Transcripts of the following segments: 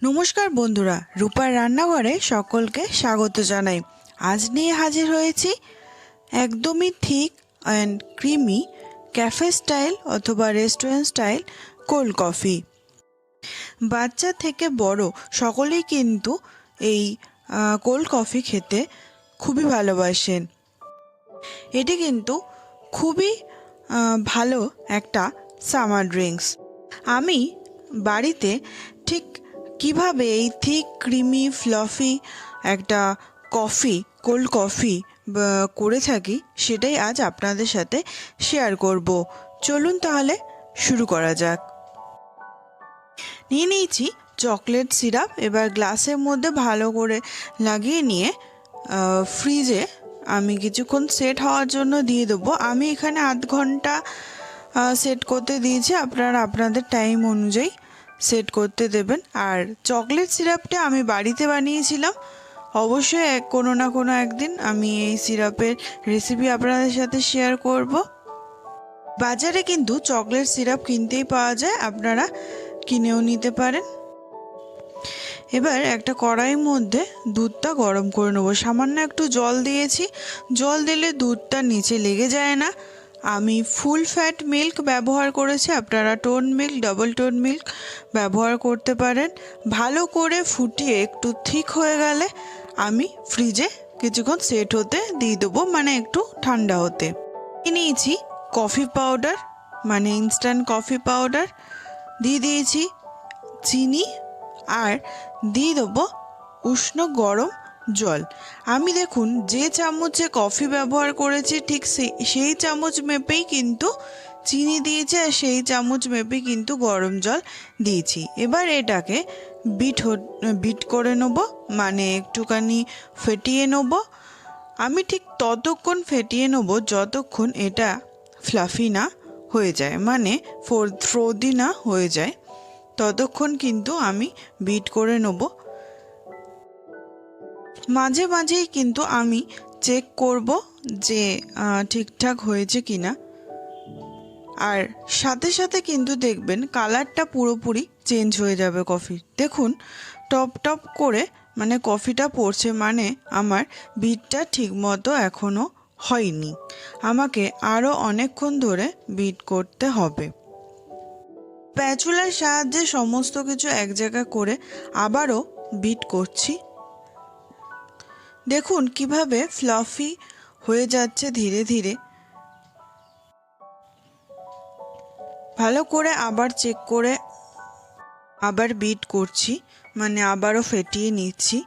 নমস্কার বন্ধুরা, রূপার রান্নাঘরে সকলকে স্বাগত জানাই। আজ নিয়ে হাজির হয়েছি একদমই thick and creamy cafe style অথবা রেস্টুরেন্ট স্টাইল কোল্ড কফি। বাচ্চা থেকে বড় সকলেই কিন্তু এই কোল্ড কফি খেতে খুবই ভালোবাসেন। এটি কিন্তু খুবই ভালো একটা সামার ড্রিঙ্কস। আমি বাড়িতে ঠিক কিভাবে এই থিক ক্রিমি ফ্লাফি একটা কফি কোল্ড কফি করে থাকি সেটাই আজ আপনাদের সাথে শেয়ার করব। চলুন তাহলে শুরু করা যাক। নিয়ে নিয়েছি চকলেট সিরাপ। এবার গ্লাসের মধ্যে ভালো করে লাগিয়ে নিয়ে ফ্রিজে আমি কিছুক্ষণ সেট হওয়ার জন্য দিয়ে দেবো। আমি এখানে আধ ঘন্টা সেট করতে দিয়েছি, আপনারা আপনাদের টাইম অনুযায়ী সেট করতে দেবেন। আর চকলেট সিরাপটা আমি বাড়িতে বানিয়েছিলাম। অবশ্যই কোনো না কোনো একদিন আমি এই সিরাপের রেসিপি আপনাদের সাথে শেয়ার করব। বাজারে কিন্তু চকলেট সিরাপ কিনতেই পাওয়া যায়, আপনারা কিনেও নিতে পারেন। এবার একটা কড়াইয়ের মধ্যে দুধটা গরম করে নেবো। সামান্য একটু জল দিয়েছি, জল দিলে দুধটা নিচে লেগে যায় না। আমি ফুল ফ্যাট মিল্ক ব্যবহার করেছি, আপনারা tone milk double tone milk ব্যবহার করতে পারেন। ভালো করে ফুটিয়ে একটু থিক হয়ে গেলে আমি ফ্রিজে কিছুক্ষণ সেট হতে দিয়ে দেবো, মানে একটু ঠান্ডা হতে। নিয়েছি কফি পাউডার, মানে ইনস্ট্যান্ট কফি পাউডার দিয়ে দিয়েছি, চিনি আর দিয়ে দেবো উষ্ণ গরম জল। আমি দেখুন যে চামচে কফি ব্যবহার করেছি ঠিক সেই চামচ মেপেই কিন্তু চিনি দিয়েছি আর সেই চামচ মেপেই কিন্তু গরম জল দিয়েছি। এবার এটাকে বিট করে নেবো, মানে একটুখানি ফেটিয়ে নেবো। আমি ঠিক ততক্ষণ ফেটিয়ে নেবো যতক্ষণ এটা ফ্লাফি না হয়ে যায়, মানে ফ্রোদি না হয়ে যায়, ততক্ষণ কিন্তু আমি বিট করে নেব। মাঝে মাঝেই কিন্তু আমি চেক করব যে ঠিকঠাক হয়েছে কিনা। আর সাথে সাথে কিন্তু দেখবেন কালারটা পুরোপুরি চেঞ্জ হয়ে যাবে কফির। দেখুন টপ টপ করে মানে কফিটা পড়ছে, মানে আমার বিটটা ঠিকমতো এখনও হয়নি, আমাকে আরও অনেকক্ষণ ধরে বিট করতে হবে। স্প্যাচুলার সাহায্যে সমস্ত কিছু এক জায়গায় করে আবারও বিট করছি। দেখুন কিভাবে ফ্লাফি হয়ে যাচ্ছে ধীরে ধীরে। ভালো করে আবার চেক করে আবার বিট করছি, মানে আবারও ফেটিয়ে নিচ্ছি।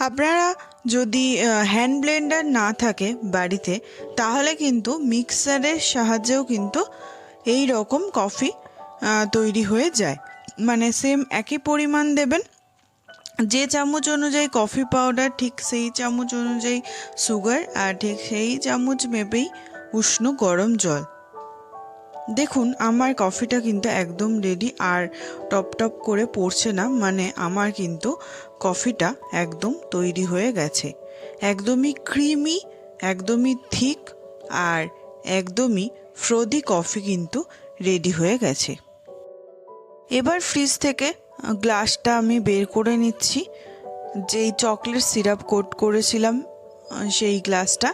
আপনারা যদি হ্যান্ড ব্লেন্ডার না থাকে বাড়িতে, তাহলে কিন্তু মিক্সারের সাহায্যেও কিন্তু এই রকম কফি তৈরি হয়ে যায়। মানে সেম একই পরিমাণ দেবেন, যে চামচ অনুযায়ী কফি পাউডার ঠিক সেই চামচ অনুযায়ী সুগার আর ঠিক সেই চামচ মেপেই উষ্ণ গরম জল। দেখুন আমার কফিটা কিন্তু একদম রেডি, আর টপ টপ করে পড়ছে না, মানে আমার কিন্তু কফিটা একদম তৈরি হয়ে গেছে। একদমই ক্রিমি, একদমই থিক আর একদমই ফ্রোদি কফি কিন্তু রেডি হয়ে গেছে। এবার ফ্রিজ থেকে গ্লাসটা আমি বের করে নিচ্ছি, যেই চকলেট সিরাপ কোট করেছিলাম সেই গ্লাসটা।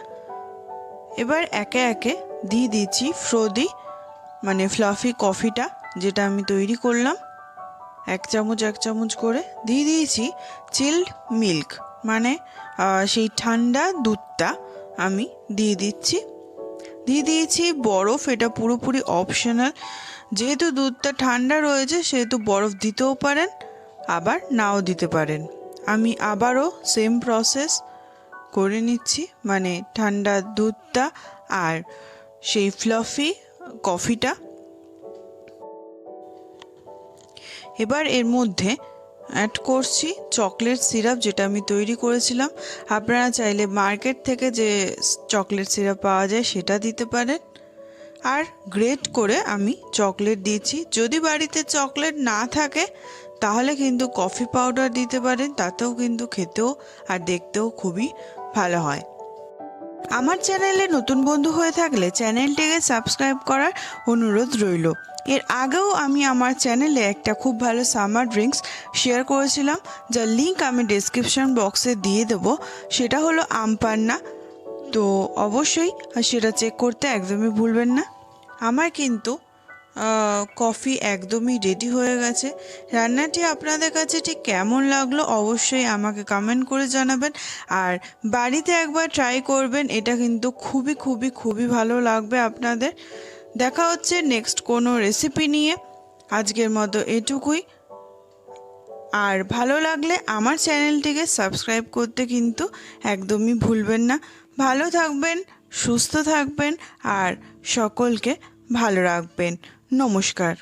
এবার একে একে দিয়ে দিচ্ছি ফ্রোদি মানে ফ্লাফি কফিটা যেটা আমি তৈরি করলাম। এক চামচ করে দিয়ে দিয়েছি চিল্ড মিল্ক, মানে সেই ঠান্ডা দুধটা আমি দিয়ে দিয়েছি বরফ। এটা পুরোপুরি অপশনাল, যেহেতু দুধটা ঠান্ডা রয়েছে সেহেতু বরফ দিতেও পারেন আবার নাও দিতে পারেন। আমি আবারও সেম প্রসেস করে নিচ্ছি, মানে ঠান্ডা দুধটা আর সেই ফ্লাফি কফিটা। এবার এর মধ্যে অ্যাড করছি চকলেট সিরাপ যেটা আমি তৈরি করেছিলাম। আপনারা চাইলে মার্কেট থেকে যে চকলেট সিরাপ পাওয়া যায় সেটা দিতে পারেন। আর গ্রেট করে আমি চকলেট দিয়েছি। যদি বাড়িতে চকলেট না থাকে তাহলে কিন্তু কফি পাউডার দিতে পারেন, তাতেও কিন্তু খেতেও আর দেখতেও খুবই ভালো হয়। আমার চ্যানেলে নতুন বন্ধু হয়ে থাকলে চ্যানেলটিকে সাবস্ক্রাইব করার অনুরোধ রইল। এর আগেও আমি আমার চ্যানেলে একটা খুব ভালো সামার ড্রিঙ্কস শেয়ার করেছিলাম, যার লিঙ্ক আমি ডেসক্রিপশন বক্সে দিয়ে দেবো। সেটা হলো আম পান্না। তো অবশ্যই সেটা চেক করতে একদমই ভুলবেন না। আমার কিন্তু কফি একদমই রেডি হয়ে গেছে। রান্নাটি আপনাদের কাছে ঠিক কেমন লাগলো অবশ্যই আমাকে কমেন্ট করে জানাবেন, আর বাড়িতে একবার ট্রাই করবেন। এটা কিন্তু খুবই খুবই খুবই ভালো লাগবে আপনাদের। দেখা হচ্ছে নেক্সট কোনো রেসিপি নিয়ে। আজকের মতো এটুকুই। আর ভালো লাগলে আমার চ্যানেলটিকে সাবস্ক্রাইব করতে কিন্তু একদমই ভুলবেন না। ভালো থাকবেন, সুস্থ থাকবেন আর সকলকে ভালো রাখবেন। নমস্কার।